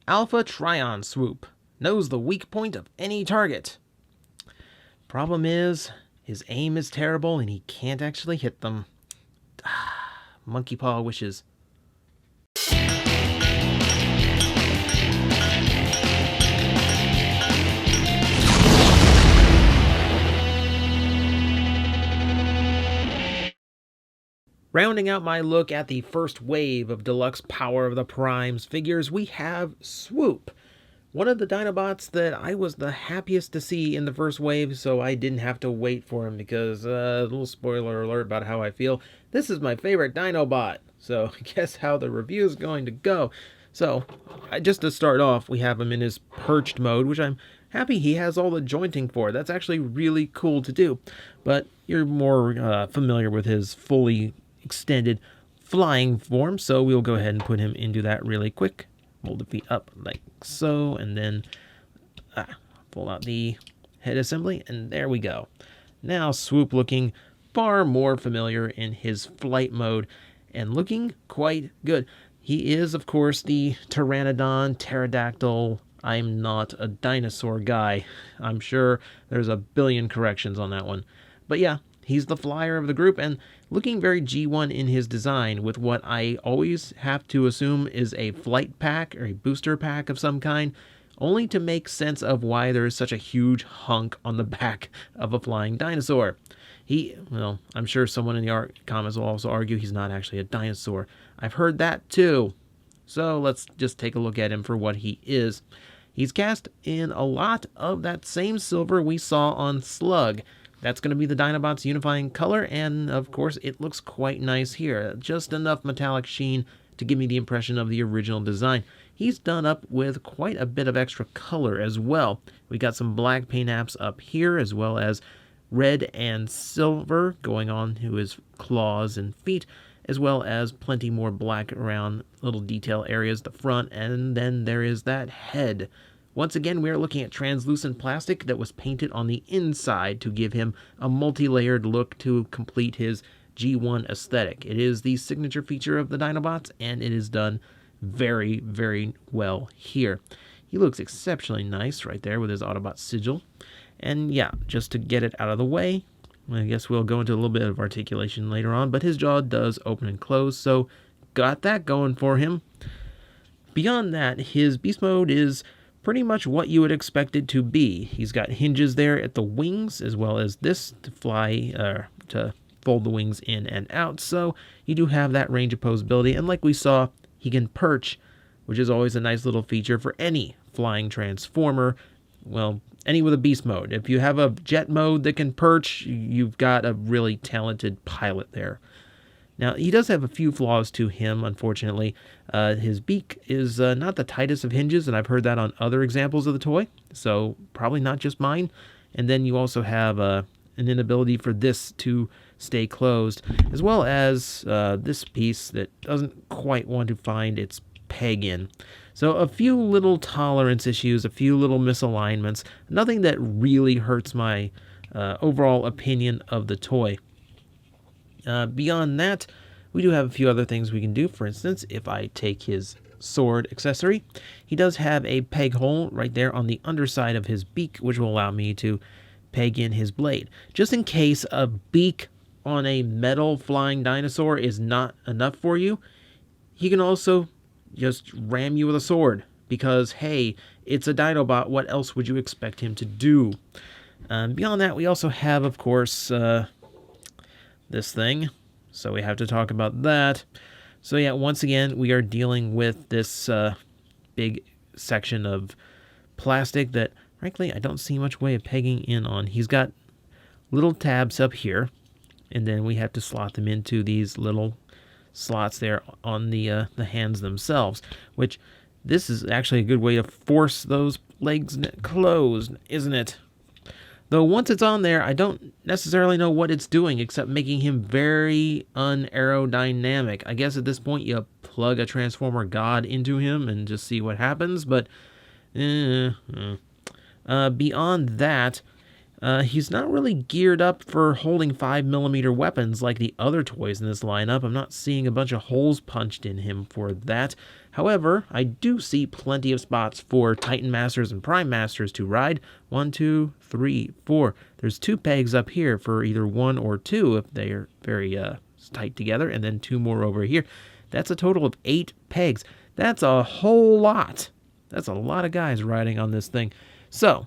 Alpha Trion Swoop. Knows the weak point of any target. Problem is, his aim is terrible and he can't actually hit them. Monkey Paw wishes. Rounding out my look at the first wave of deluxe Power of the Primes figures, we have Swoop. One of the Dinobots that I was the happiest to see in the first wave, so I didn't have to wait for him because, a little spoiler alert about how I feel, this is my favorite Dinobot. So guess how the review is going to go. So, just to start off, we have him in his perched mode, which I'm happy he has all the jointing for. That's actually really cool to do. But you're more familiar with his fully extended flying form, so we'll go ahead and put him into that really quick. Hold the feet up like so, and then pull out the head assembly, and there we go. Now Swoop looking far more familiar in his flight mode, and looking quite good. He is, of course, the Pteranodon pterodactyl. I'm not a dinosaur guy. I'm sure there's a billion corrections on that one. But yeah, he's the flyer of the group and looking very G1 in his design with what I always have to assume is a flight pack or a booster pack of some kind, only to make sense of why there is such a huge hunk on the back of a flying dinosaur. Well, I'm sure someone in the comments will also argue he's not actually a dinosaur. I've heard that too. So let's just take a look at him for what he is. He's cast in a lot of that same silver we saw on Slug. That's going to be the Dinobot's unifying color, and of course it looks quite nice here. Just enough metallic sheen to give me the impression of the original design. He's done up with quite a bit of extra color as well. We got some black paint apps up here, as well as red and silver going on to his claws and feet, as well as plenty more black around little detail areas at the front, and then there is that head. Once again, we are looking at translucent plastic that was painted on the inside to give him a multi-layered look to complete his G1 aesthetic. It is the signature feature of the Dinobots, and it is done very, very well here. He looks exceptionally nice right there with his Autobot sigil. And yeah, just to get it out of the way, I guess we'll go into a little bit of articulation later on, but his jaw does open and close, so got that going for him. Beyond that, his beast mode is pretty much what you would expect it to be. He's got hinges there at the wings, as well as this to to fold the wings in and out, so you do have that range of posability, and like we saw, he can perch, which is always a nice little feature for any flying transformer, well, any with a beast mode. If you have a jet mode that can perch, you've got a really talented pilot there. Now, he does have a few flaws to him, unfortunately. His beak is not the tightest of hinges, and I've heard that on other examples of the toy, so probably not just mine. And then you also have an inability for this to stay closed, as well as this piece that doesn't quite want to find its peg in. So a few little tolerance issues, a few little misalignments, nothing that really hurts my overall opinion of the toy. Beyond that, we do have a few other things we can do. For instance, if I take his sword accessory, he does have a peg hole right there on the underside of his beak, which will allow me to peg in his blade. Just in case a beak on a metal flying dinosaur is not enough for you, he can also just ram you with a sword, because hey, it's a Dinobot, what else would you expect him to do? Beyond that, we also have, of course, this thing, so we have to talk about that. So yeah, once again, we are dealing with this big section of plastic that, frankly, I don't see much way of pegging in on. He's got little tabs up here, and then we have to slot them into these little slots there on the hands themselves, which this is actually a good way to force those legs closed, isn't it? Though once it's on there, I don't necessarily know what it's doing except making him very unaerodynamic. I guess at this point you plug a Transformer God into him and just see what happens, but beyond that, He's not really geared up for holding 5mm weapons like the other toys in this lineup. I'm not seeing a bunch of holes punched in him for that. However, I do see plenty of spots for Titan Masters and Prime Masters to ride. 1, 2, 3, 4. There's 2 pegs up here for either 1 or 2 if they are very tight together, and then 2 more over here. That's a total of 8 pegs. That's a whole lot. That's a lot of guys riding on this thing. So,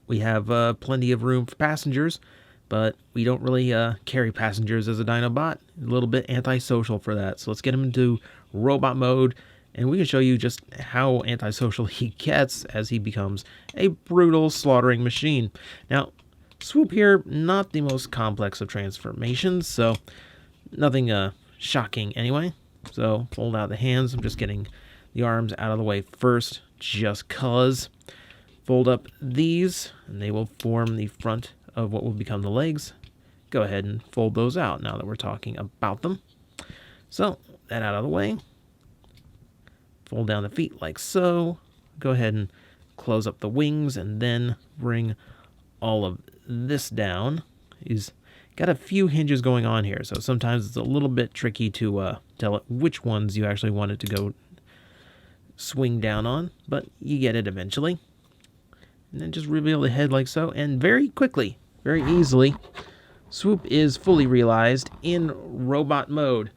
we have plenty of room for passengers, but we don't really carry passengers as a Dinobot. A little bit antisocial for that. So let's get him into robot mode, and we can show you just how antisocial he gets as he becomes a brutal slaughtering machine. Now, Swoop here, not the most complex of transformations, so nothing shocking anyway. So fold out the hands. I'm just getting the arms out of the way first, just cause. Fold up these, and they will form the front of what will become the legs. Go ahead and fold those out now that we're talking about them. So, that out of the way. Fold down the feet like so. Go ahead and close up the wings, and then bring all of this down. He's got a few hinges going on here, so sometimes it's a little bit tricky to tell it which ones you actually want it to go swing down on, but you get it eventually. And then just reveal the head like so, and very quickly, very easily, Swoop is fully realized in robot mode.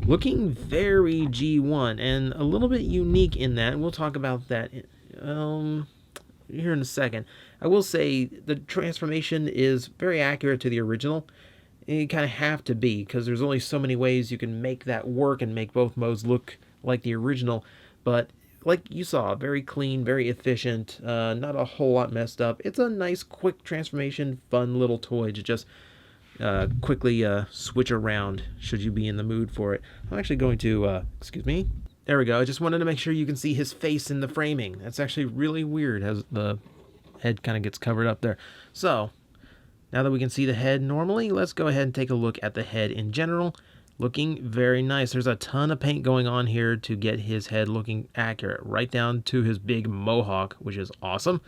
Looking very G1, and a little bit unique in that, and we'll talk about that here in a second. I will say the transformation is very accurate to the original. You kind of have to be, because there's only so many ways you can make that work and make both modes look like the original, but like you saw, very clean, very efficient, not a whole lot messed up. It's a nice, quick transformation, fun little toy to just quickly switch around should you be in the mood for it. I'm actually going to, excuse me. There we go. I just wanted to make sure you can see his face in the framing. That's actually really weird as the head kind of gets covered up there. So, now that we can see the head normally, let's go ahead and take a look at the head in general. Looking very nice. There's a ton of paint going on here to get his head looking accurate, right down to his big mohawk, which is awesome.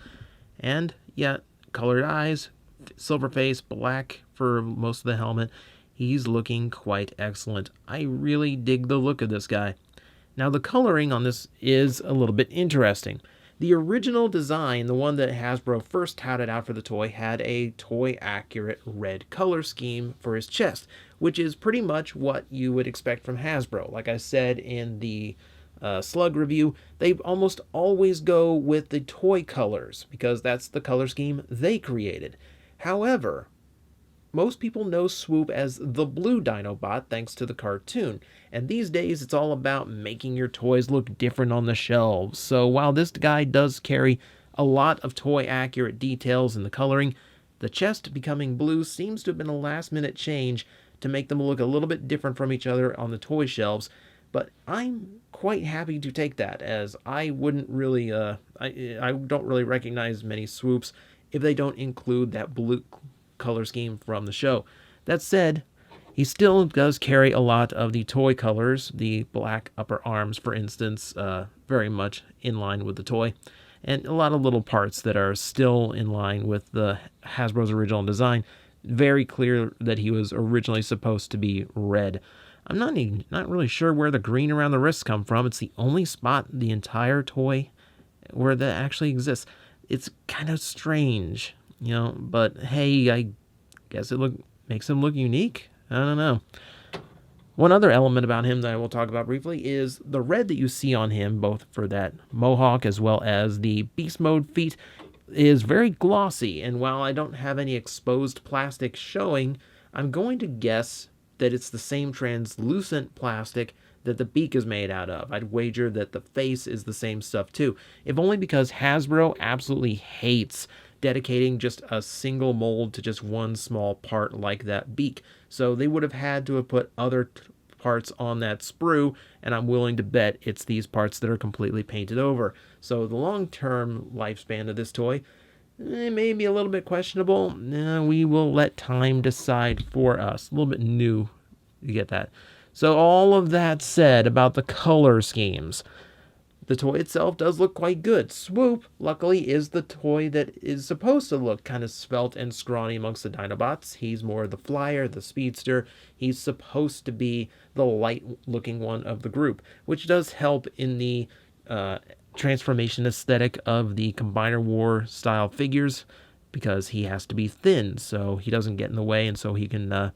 And yeah, colored eyes, silver face, black for most of the helmet. He's looking quite excellent. I really dig the look of this guy. Now the coloring on this is a little bit interesting. The original design, the one that Hasbro first touted out for the toy, had a toy-accurate red color scheme for his chest, which is pretty much what you would expect from Hasbro. Like I said in the Slug review, they almost always go with the toy colors, because that's the color scheme they created. However, most people know Swoop as the blue Dinobot thanks to the cartoon, and these days it's all about making your toys look different on the shelves. So while this guy does carry a lot of toy-accurate details in the coloring, the chest becoming blue seems to have been a last-minute change to make them look a little bit different from each other on the toy shelves, but I'm quite happy to take that, as I wouldn't really, I don't really recognize many Swoops if they don't include that blue color scheme from the show. That said, he still does carry a lot of the toy colors, the black upper arms, for instance, very much in line with the toy, and a lot of little parts that are still in line with the Hasbro's original design. Very clear that he was originally supposed to be red. I'm not really sure where the green around the wrists come from. It's the only spot in the entire toy where that actually exists. It's kind of strange, but hey, I guess it makes him look unique. I don't know. One other element about him that I will talk about briefly is the red that you see on him, both for that mohawk as well as the beast mode feet, is very glossy, and while I don't have any exposed plastic showing, I'm going to guess that it's the same translucent plastic that the beak is made out of. I'd wager that the face is the same stuff too, if only because Hasbro absolutely hates dedicating just a single mold to just one small part like that beak. So they would have had to have put other parts on that sprue, and I'm willing to bet it's these parts that are completely painted over. So the long-term lifespan of this toy may be a little bit questionable. We will let time decide for us. A little bit new, you get that. So all of that said about the color schemes, The toy itself does look quite good. Swoop, luckily, is the toy that is supposed to look kind of svelte and scrawny amongst the Dinobots. He's more the flyer, the speedster. He's supposed to be the light-looking one of the group, which does help in the transformation aesthetic of the Combiner War style figures, because he has to be thin so he doesn't get in the way, and so he can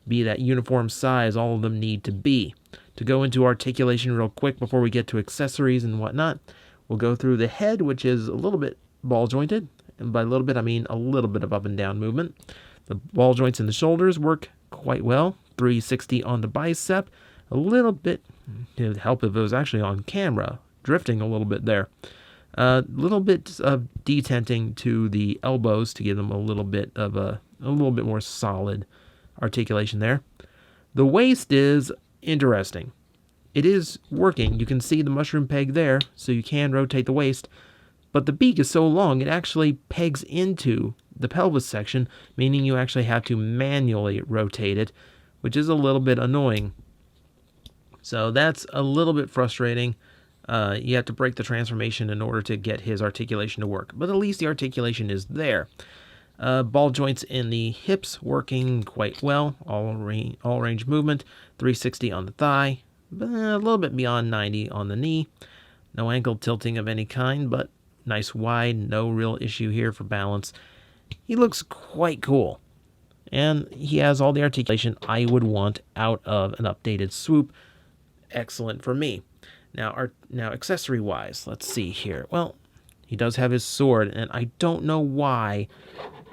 be that uniform size all of them need to be. To go into articulation real quick before we get to accessories and whatnot, we'll go through the head, which is a little bit ball jointed, and by a little bit I mean a little bit of up and down movement. The ball joints in the shoulders work quite well. 360 on the bicep, a little bit, it would help if it was actually on camera, drifting a little bit there. A little bit of detenting to the elbows to give them a little bit more solid articulation there. The waist is interesting. It is working. You can see the mushroom peg there, so you can rotate the waist, but the beak is so long it actually pegs into the pelvis section, meaning you actually have to manually rotate it, which is a little bit annoying. So that's a little bit frustrating. You have to break the transformation in order to get his articulation to work, but at least the articulation is there. Ball joints in the hips working quite well. All range movement. 360 on the thigh. A little bit beyond 90 on the knee. No ankle tilting of any kind, but nice wide. No real issue here for balance. He looks quite cool. And he has all the articulation I would want out of an updated Swoop. Excellent for me. Now accessory-wise, let's see here. Well, he does have his sword, and I don't know why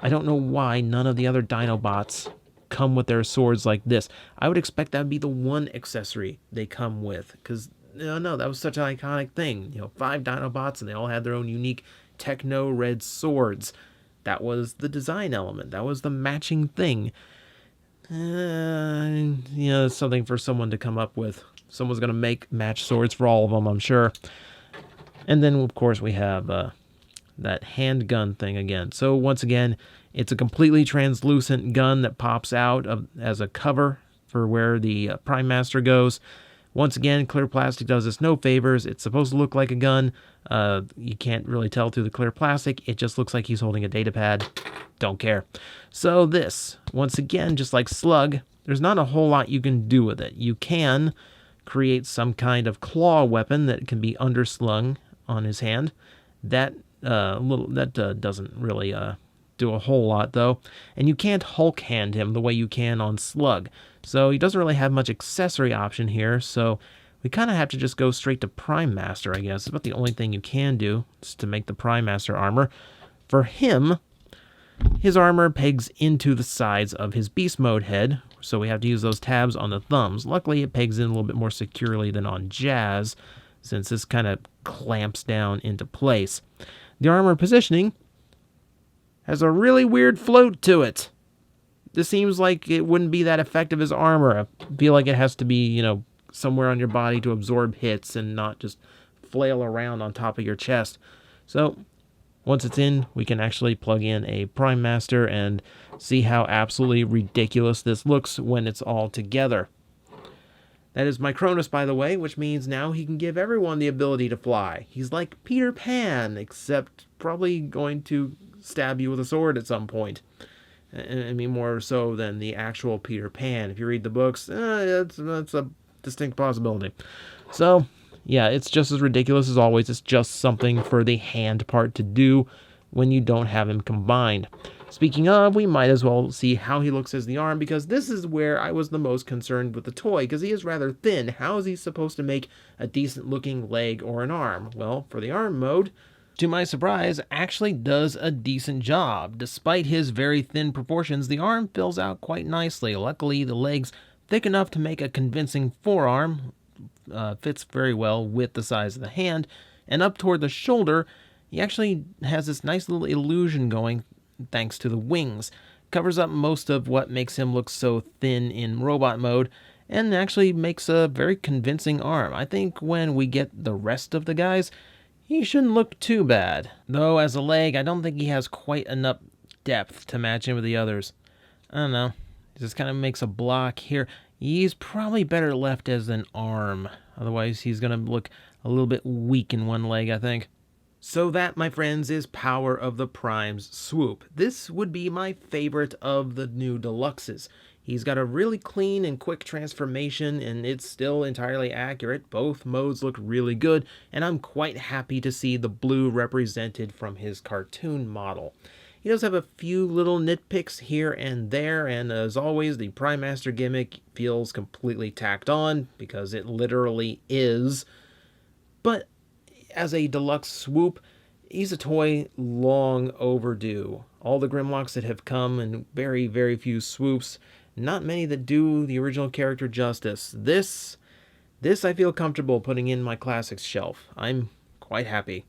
none of the other Dinobots come with their swords like this. I would expect that would be the one accessory they come with, because no, that was such an iconic thing. 5 Dinobots, and they all had their own unique techno red swords. That was the design element. That was the matching thing. Something for someone to come up with. Someone's going to make match swords for all of them, I'm sure. And then, of course, we have that handgun thing again. So, once again, it's a completely translucent gun that pops out as a cover for where the Prime Master goes. Once again, clear plastic does us no favors. It's supposed to look like a gun. You can't really tell through the clear plastic. It just looks like he's holding a data pad. Don't care. So this, once again, just like Slug, there's not a whole lot you can do with it. You can create some kind of claw weapon that can be underslung on his hand. That doesn't really do a whole lot, though. And you can't Hulk hand him the way you can on Slug. So he doesn't really have much accessory option here, so we kind of have to just go straight to Prime Master, I guess. It's about the only thing you can do is to make the Prime Master armor. For him, his armor pegs into the sides of his Beast Mode head, so we have to use those tabs on the thumbs. Luckily, it pegs in a little bit more securely than on Jazz, since this kind of clamps down into place. The armor positioning has a really weird float to it. This seems like it wouldn't be that effective as armor. I feel like it has to be, somewhere on your body to absorb hits and not just flail around on top of your chest. So, once it's in, we can actually plug in a Prime Master and see how absolutely ridiculous this looks when it's all together. That is Micronus, by the way, which means now he can give everyone the ability to fly. He's like Peter Pan, except probably going to stab you with a sword at some point. I mean, more so than the actual Peter Pan. If you read the books, that's a distinct possibility. So, yeah, it's just as ridiculous as always. It's just something for the hand part to do when you don't have him combined. Speaking of, we might as well see how he looks as the arm, because this is where I was the most concerned with the toy, because he is rather thin. How is he supposed to make a decent-looking leg or an arm? Well, for the arm mode, to my surprise, actually does a decent job. Despite his very thin proportions, the arm fills out quite nicely. Luckily, the leg's thick enough to make a convincing forearm, fits very well with the size of the hand, and up toward the shoulder, he actually has this nice little illusion going thanks to the wings. Covers up most of what makes him look so thin in robot mode, and actually makes a very convincing arm. I think when we get the rest of the guys, he shouldn't look too bad. Though, as a leg, I don't think he has quite enough depth to match in with the others. I don't know. He just kind of makes a block here. He's probably better left as an arm. Otherwise, he's going to look a little bit weak in one leg, I think. So that, my friends, is Power of the Prime's Swoop. This would be my favorite of the new deluxes. He's got a really clean and quick transformation, and it's still entirely accurate. Both modes look really good, and I'm quite happy to see the blue represented from his cartoon model. He does have a few little nitpicks here and there, and as always, the Prime Master gimmick feels completely tacked on, because it literally is. But as a deluxe Swoop, he's a toy long overdue. All the Grimlocks that have come in very, very few swoops, not many that do the original character justice. This I feel comfortable putting in my classics shelf. I'm quite happy.